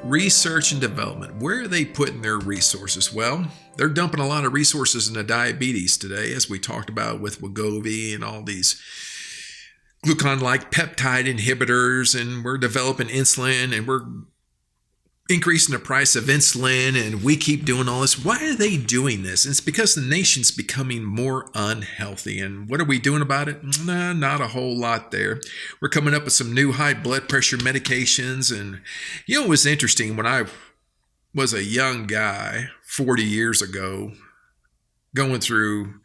Research and development. Where are they putting their resources? Well, they're dumping a lot of resources into diabetes today, as we talked about with Wegovy and all these glucagon-like peptide inhibitors, and we're developing insulin, and we're increasing the price of insulin, and we keep doing all this. Why are they doing this? It's because the nation's becoming more unhealthy. And what are we doing about it? Nah, not a whole lot there. We're coming up with some new high blood pressure medications. And it was interesting when I was a young guy 40 years ago, going through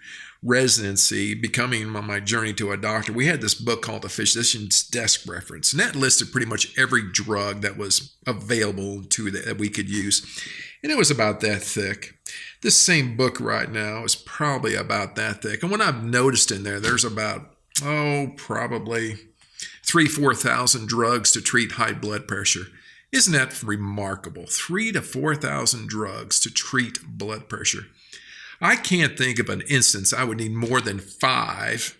residency, becoming on my journey to a doctor. We had this book called The Physician's Desk Reference, and that listed pretty much every drug that was available that we could use. And it was about that thick. This same book right now is probably about that thick. And what I've noticed in there, there's about, probably 4,000 drugs to treat high blood pressure. Isn't that remarkable? 3,000 to 4,000 drugs to treat blood pressure. I can't think of an instance I would need more than 5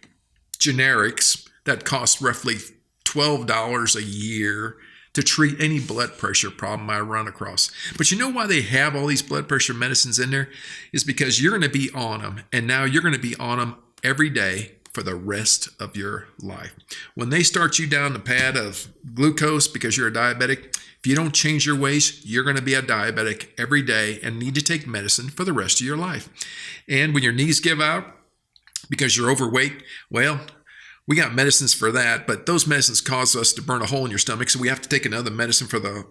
generics that cost roughly $12 a year to treat any blood pressure problem I run across. But you know why they have all these blood pressure medicines in there? Is because you're going to be on them, and now you're going to be on them every day for the rest of your life. When they start you down the path of glucose because you're a diabetic, if you don't change your ways, you're going to be a diabetic every day and need to take medicine for the rest of your life. And when your knees give out because you're overweight, well, we got medicines for that, but those medicines cause us to burn a hole in your stomach, so we have to take another medicine for the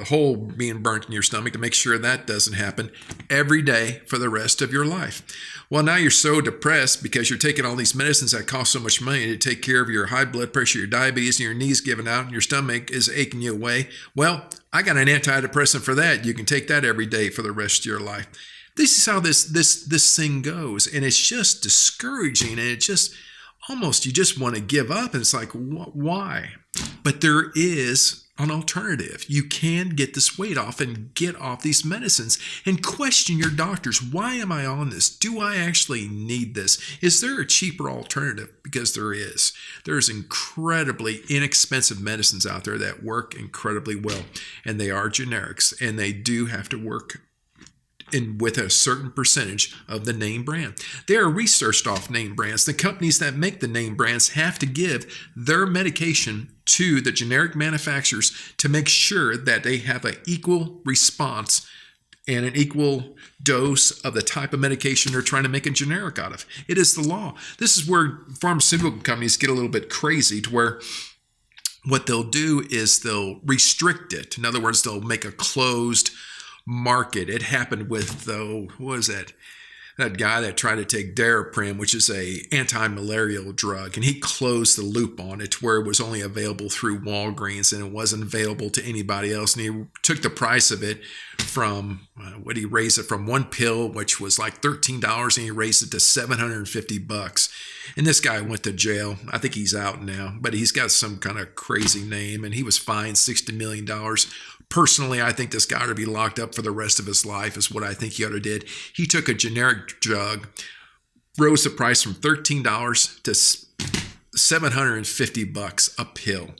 hole being burnt in your stomach to make sure that doesn't happen every day for the rest of your life. Well, now you're so depressed because you're taking all these medicines that cost so much money to take care of your high blood pressure, your diabetes, and your knees giving out, and your stomach is aching you away. Well, I got an antidepressant for that. You can take that every day for the rest of your life. This is how this thing goes, and it's just discouraging, and it just almost you just want to give up, and it's like, why? But there is an alternative. You can get this weight off and get off these medicines and question your doctors. Why am I on this? Do I actually need this? Is there a cheaper alternative? Because there is. There's incredibly inexpensive medicines out there that work incredibly well, and they are generics, and they do have to work with a certain percentage of the name brand. They are researched off name brands. The companies that make the name brands have to give their medication to the generic manufacturers to make sure that they have an equal response and an equal dose of the type of medication they're trying to make a generic out of. It is the law. This is where pharmaceutical companies get a little bit crazy, to where what they'll do is they'll restrict it. In other words, they'll make a closed market. It happened with, what was that guy that tried to take Daraprim, which is a anti-malarial drug, and he closed the loop on it to where it was only available through Walgreens and it wasn't available to anybody else. And he took the price of it from he raised it from one pill, which was like $13, and he raised it to $750. And this guy went to jail. I think he's out now, but he's got some kind of crazy name, and he was fined $60 million. Personally, I think this guy ought to be locked up for the rest of his life, is what I think he ought to did. He took a generic drug, rose the price from $13 to $750 a pill.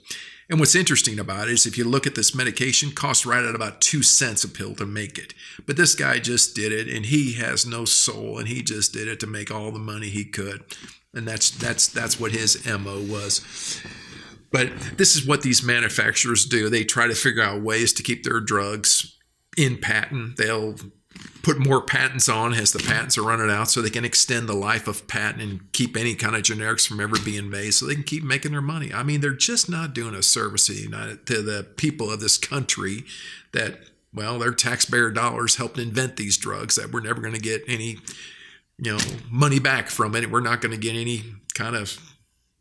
And what's interesting about it is if you look at this medication, costs right at about 2 cents a pill to make it. But this guy just did it, and he has no soul, and he just did it to make all the money he could. And that's what his MO was. But this is what these manufacturers do. They try to figure out ways to keep their drugs in patent. They'll put more patents on as the patents are running out, so they can extend the life of patent and keep any kind of generics from ever being made, so they can keep making their money. I mean, they're just not doing a service to the people of this country that, well, their taxpayer dollars helped invent these drugs that we're never going to get any, money back from it. We're not going to get any kind of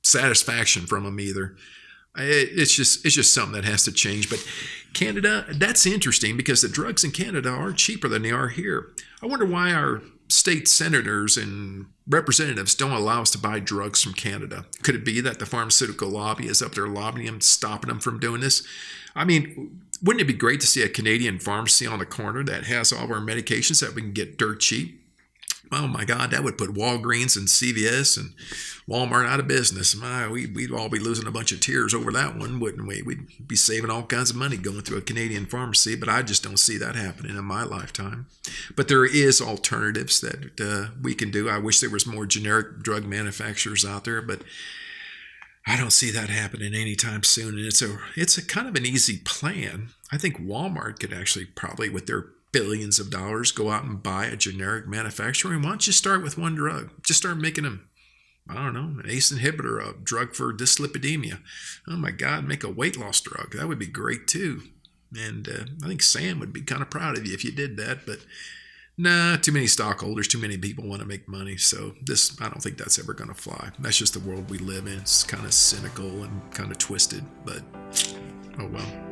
satisfaction from them either. It's just something that has to change. But Canada, that's interesting, because the drugs in Canada are cheaper than they are here. I wonder why our state senators and representatives don't allow us to buy drugs from Canada. Could it be that the pharmaceutical lobby is up there lobbying them, stopping them from doing this? I mean, wouldn't it be great to see a Canadian pharmacy on the corner that has all of our medications that we can get dirt cheap? Oh my God, that would put Walgreens and CVS and Walmart out of business. We'd all be losing a bunch of tears over that one, wouldn't we? We'd be saving all kinds of money going through a Canadian pharmacy, but I just don't see that happening in my lifetime. But there is alternatives that we can do. I wish there was more generic drug manufacturers out there, but I don't see that happening anytime soon. And it's a kind of an easy plan. I think Walmart could actually probably, with their billions of dollars, go out and buy a generic manufacturer. And why don't you start with one drug? Just start making them, I don't know, an ACE inhibitor, a drug for dyslipidemia. Oh my God, make a weight loss drug. That would be great too. And I think Sam would be kind of proud of you if you did that. But nah, too many stockholders, too many people want to make money. So I don't think that's ever going to fly. That's just the world we live in. It's kind of cynical and kind of twisted, but oh well.